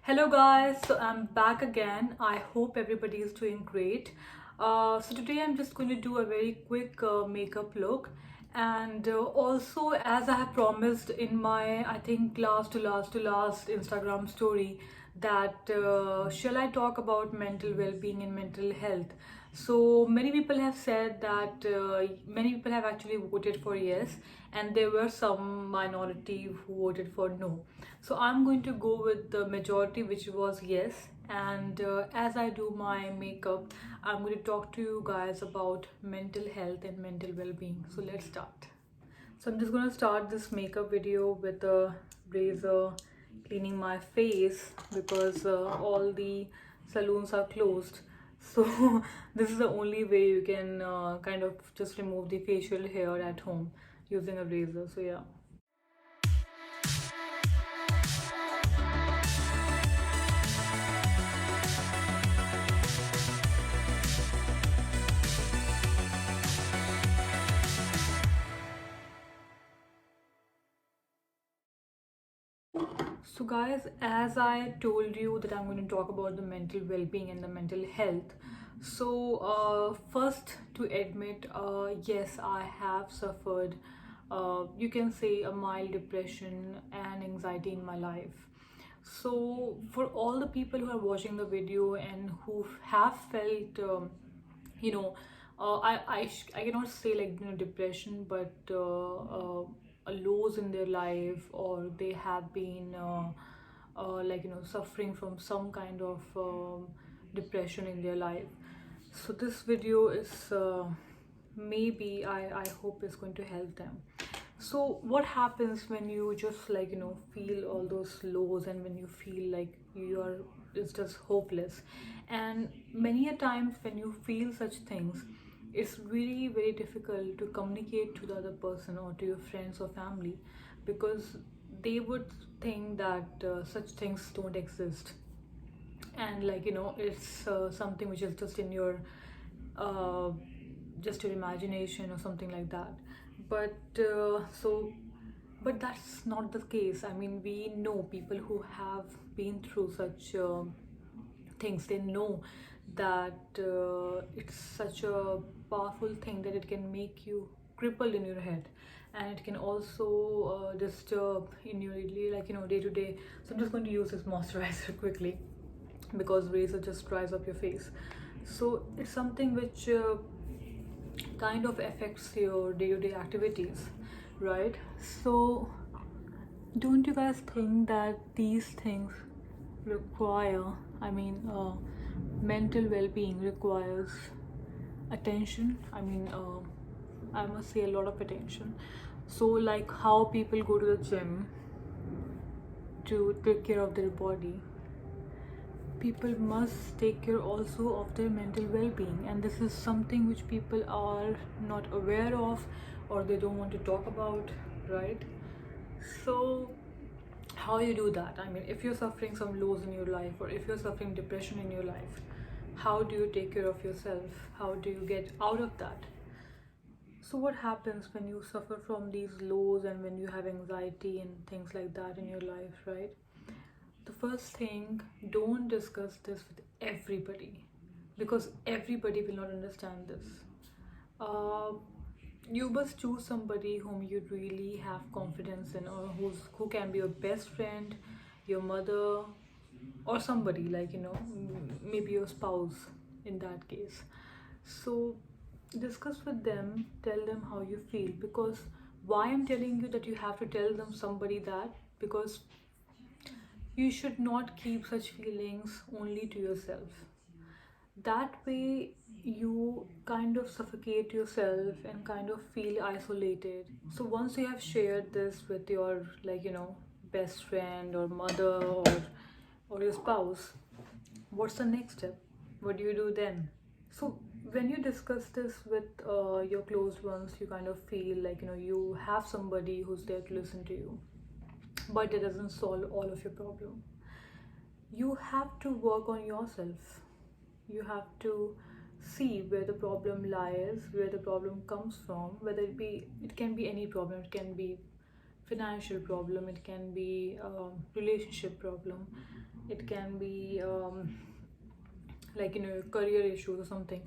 Hello guys, so I'm back again. I hope everybody is doing great. So today I'm just going to do a very quick makeup look, and also, as I have promised in my I think last Instagram story, that shall I talk about mental well-being and mental health. So many people have said that many people have actually voted for yes, and there were some minority who voted for no. So I'm going to go with the majority, which was yes. And as I do my makeup, I'm going to talk to you guys about mental health and mental well-being. So let's start. So I'm just going to start this makeup video with a razor, cleaning my face because all the salons are closed. So this is the only way you can kind of just remove the facial hair at home using a razor. So yeah. So guys, as I told you that I'm going to talk about the mental well-being and the mental health. So first to admit, yes, I have suffered, you can say, a mild depression and anxiety in my life. So for all the people who are watching the video and who have felt, you know, I cannot say like depression, but lows in their life, or they have been like suffering from some kind of depression in their life. So this video is maybe I hope is going to help them. So what happens when you just feel all those lows, and when you feel like you are, it's just hopeless? And many a times when you feel such things, it's really very difficult to communicate to the other person or to your friends or family, because they would think that such things don't exist, and it's something which is just in your uh, just your imagination or something like that. But but that's not the case. I mean, we know people who have been through such things. They know that it's such a powerful thing that it can make you crippled in your head, and it can also disturb in your day to day. So I'm just going to use this moisturizer quickly, because razor just dries up your face. So it's something which kind of affects your day-to-day activities, right? So don't you guys think that these things require, I mean, mental well-being requires attention? I mean, I must say a lot of attention. So like how people go to the gym to take care of their body, people must take care also of their mental well-being, and this is something which people are not aware of, or they don't want to talk about, right? So how you do that? I mean, if you're suffering some lows in your life, or if you're suffering depression in your life, how do you take care of yourself? How do you get out of that? So what happens when you suffer from these lows, and when you have anxiety and things like that in your life, right? The first thing, don't discuss this with everybody, because everybody will not understand this. Uh, you must choose somebody whom you really have confidence in, or who can be your best friend, your mother, or somebody maybe your spouse in that case. So discuss with them, tell them how you feel. Because why I'm telling you that you have to tell them somebody that, because you should not keep such feelings only to yourself. That way you kind of suffocate yourself and kind of feel isolated. So once you have shared this with your best friend or mother, or your spouse, what's the next step? What do you do then? So when you discuss this with your closed ones, you kind of feel like you have somebody who's there to listen to you, but it doesn't solve all of your problem. You have to work on yourself. You have to see where the problem lies, where the problem comes from, whether it can be any problem. It can be financial problem, it can be relationship problem, it can be career issues or something.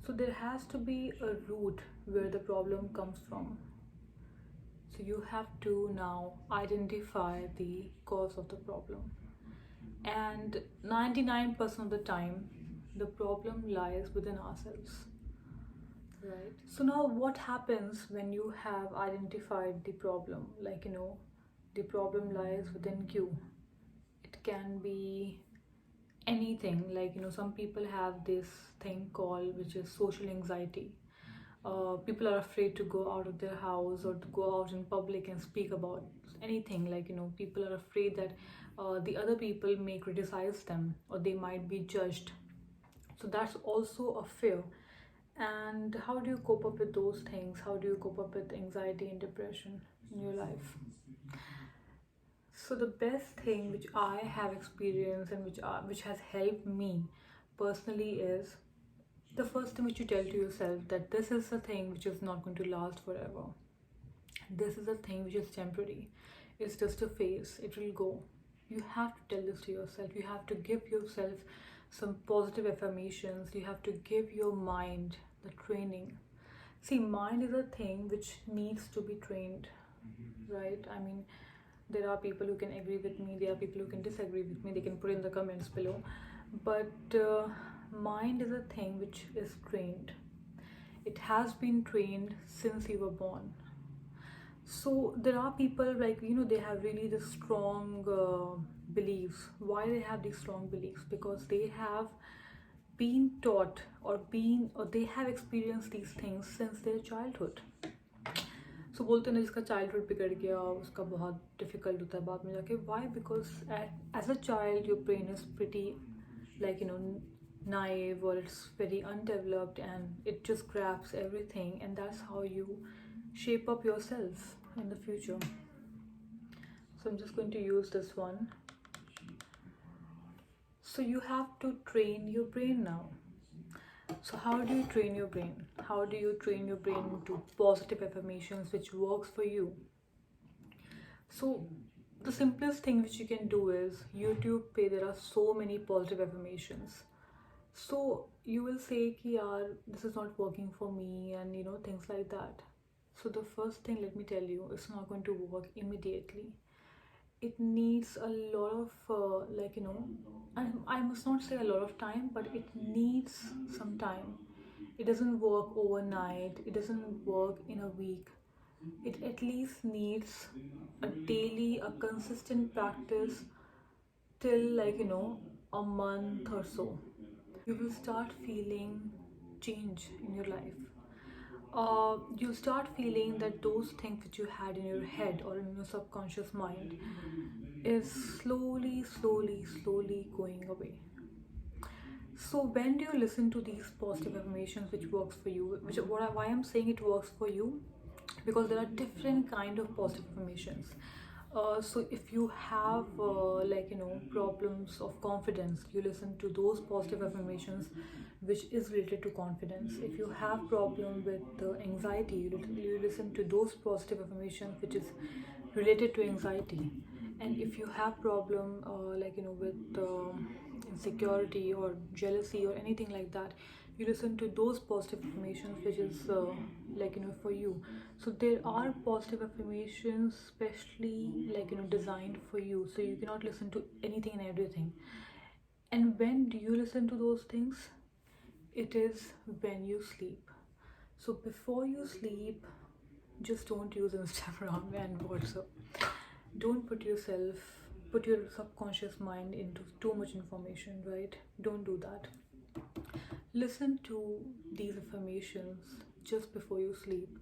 So there has to be a root where the problem comes from. So you have to now identify the cause of the problem. And 99% of the time, the problem lies within ourselves. Right. So now what happens when you have identified the problem? The problem lies within you. It can be anything. Some people have this thing called, which is social anxiety. People are afraid to go out of their house or to go out in public and speak about anything. People are afraid that the other people may criticize them or they might be judged. So that's also a fear. And how do you cope up with those things? How do you cope up with anxiety and depression in your life? So the best thing which I have experienced and which has helped me personally is the first thing which you tell to yourself, that this is a thing which is not going to last forever. This is a thing which is temporary. It's just a phase. It will go. You have to tell this to yourself. You have to give yourself some positive affirmations. You have to give your mind the training. See, mind is a thing which needs to be trained, right? I mean, there are people who can agree with me, there are people who can disagree with me, they can put in the comments below. But mind is a thing which is trained. It has been trained since you were born. So there are people they have really this strong beliefs. Why they have these strong beliefs? Because they have been taught or they have experienced these things since their childhood. So बोलते हैं ना, जिसका childhood बिगड़ गया उसका बहुत difficult होता है बाद में जाके. Why? Because as a child your brain is pretty naive, or it's very undeveloped, and it just grabs everything, and that's how you shape up yourself in the future. So I'm just going to use this one. So you have to train your brain now. So how do you train your brain? How do you train your brain to positive affirmations which works for you? So the simplest thing which you can do is YouTube pe there are so many positive affirmations. So you will say ki yaar, this is not working for me, and things like that. So the first thing, let me tell you, it's not going to work immediately. It needs a lot of I must not say a lot of time, but it needs some time. It doesn't work overnight, it doesn't work in a week. It at least needs a daily, a consistent practice till a month or so. You will start feeling change in your life. You start feeling that those things that you had in your head or in your subconscious mind is slowly going away. So when do you listen to these positive affirmations which works for you? Why I'm saying it works for you? Because there are different kind of positive affirmations. So if you have problems of confidence, you listen to those positive affirmations which is related to confidence. If you have problem with anxiety, you listen to those positive affirmations which is related to anxiety. And if you have problem with insecurity or jealousy or anything like that, you listen to those positive affirmations which is for you. So there are positive affirmations specially designed for you, so you cannot listen to anything and everything. And when do you listen to those things? It is when you sleep. So before you sleep, just don't use Instagram and WhatsApp. Don't put your subconscious mind into too much information, right? Don't do that. Listen to these affirmations just before you sleep.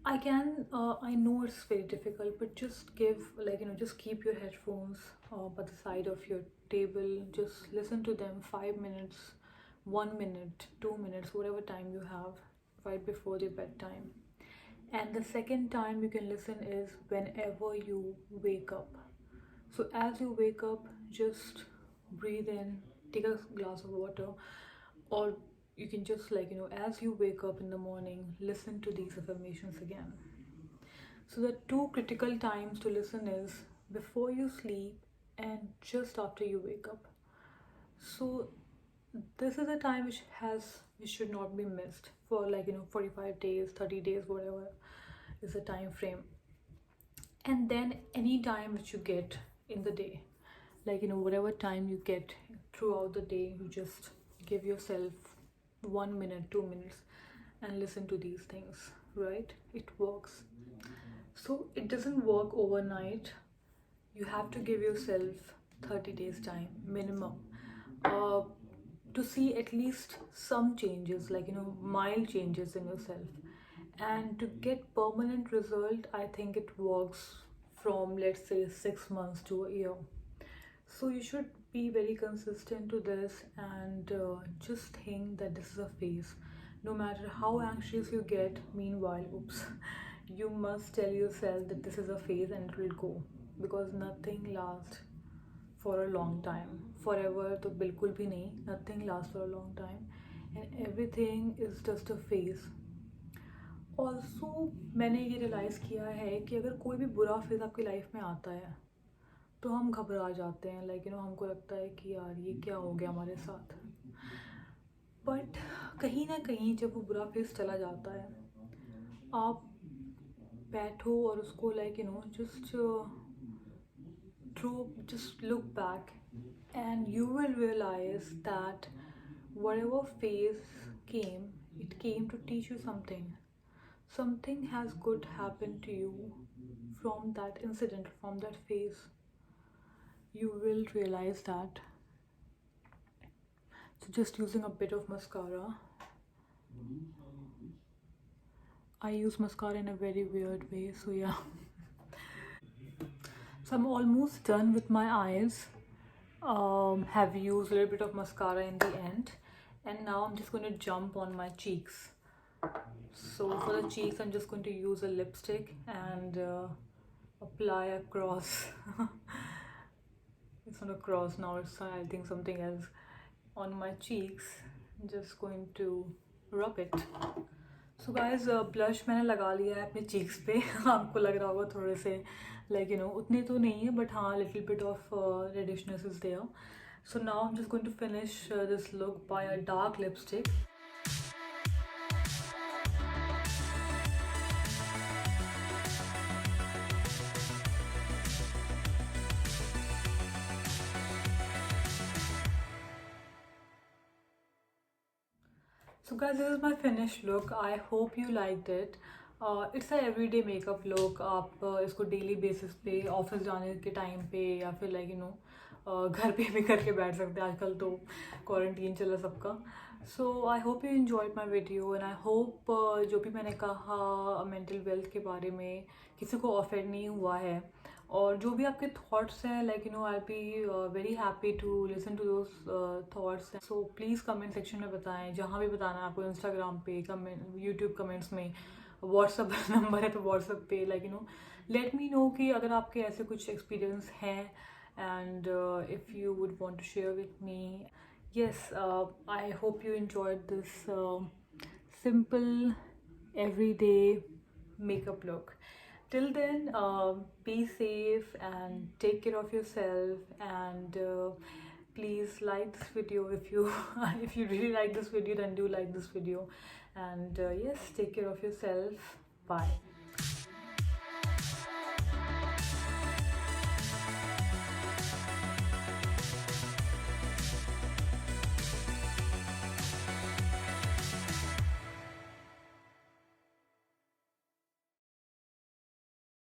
I know it's very difficult, but just just keep your headphones by the side of your table. Just listen to them 5 minutes, 1 minute, 2 minutes, whatever time you have right before your bedtime. And the second time you can listen is whenever you wake up. So as you wake up, just breathe in, take a glass of water, or you can just as you wake up in the morning, listen to these affirmations again. So the two critical times to listen is before you sleep and just after you wake up. So this is a time which should not be missed for, like, 45 days, 30 days, whatever is the time frame. And then any time which you get in the day, like, whatever time you get throughout the day, you just give yourself 1 minute, 2 minutes, and listen to these things, right? It works. So it doesn't work overnight. You have to give yourself 30 days time minimum, uh, to see at least some changes, like, mild changes in yourself. And to get permanent result, I think it works from, let's say, 6 months to a year. So you should be very consistent to this, and just think that this is a phase. No matter how anxious you get, meanwhile, oops, you must tell yourself that this is a phase and it will go, because nothing lasts for a long time. Forever to bilkul bhi nahi. Nothing lasts for a long time, and everything is just a phase. Also मैंने ये realise किया है कि अगर कोई भी बुरा phase आपकी लाइफ में आता है तो हम घबरा जाते हैं, लाइक, हमको लगता है कि यार ये क्या हो गया हमारे साथ। बट कहीं ना कहीं जब वो बुरा फेज़ चला जाता है, आप बैठो और उसको, like, just through just look back, and you will realize that whatever phase came, it came to teach you something. Something has good happened to you from that incident, from that phase. You will realize that. So just using a bit of mascara. I use mascara in a very weird way, so yeah. So I'm almost done with my eyes. Have used a little bit of mascara in the end, and now I'm just going to jump on my cheeks. So for the cheeks, I'm just going to use a lipstick and apply across. It's not a cross now, it's, I think, something else on my cheeks. I'm just going to rub it. So guys blush मैंने लगा लिया है अपने cheeks पे आपको लग रहा होगा थोड़े से, लाइक, उतने तो नहीं है, बट हाँ, little bit of reddishness is there. So now I am just going to finish this look by a dark lipstick. So guys, this is my finished look. I hope you liked it. It's a everyday makeup look. आप इसको daily basis पे, office जाने के time पे, या फिर, like, घर पे भी करके बैठ सकते हैं. आजकल तो क्वारंटीन चला सबका. So I hope you enjoyed my video, and I hope जो भी मैंने कहा मेंटल वेल्थ के बारे में किसी को ऑफेंड नहीं हुआ है. और जो भी आपके थॉट्स हैं, like, I be very happy to listen to those thoughts. So please comment section में बताएं, जहाँ भी बताना है आपको, इंस्टाग्राम पे, कमेंट, यूट्यूब कमेंट्स में, व्हाट्सअप नंबर है तो व्हाट्सअप पे, लाइक, लेट मी नो कि अगर आपके ऐसे कुछ एक्सपीरियंस हैं, and if you would want to share with me. Yes, I hope you enjoyed this simple everyday makeup look. Till then, be safe and take care of yourself, and please like this video if you if you really like this video, then do like this video. And yes, take care of yourself. Bye.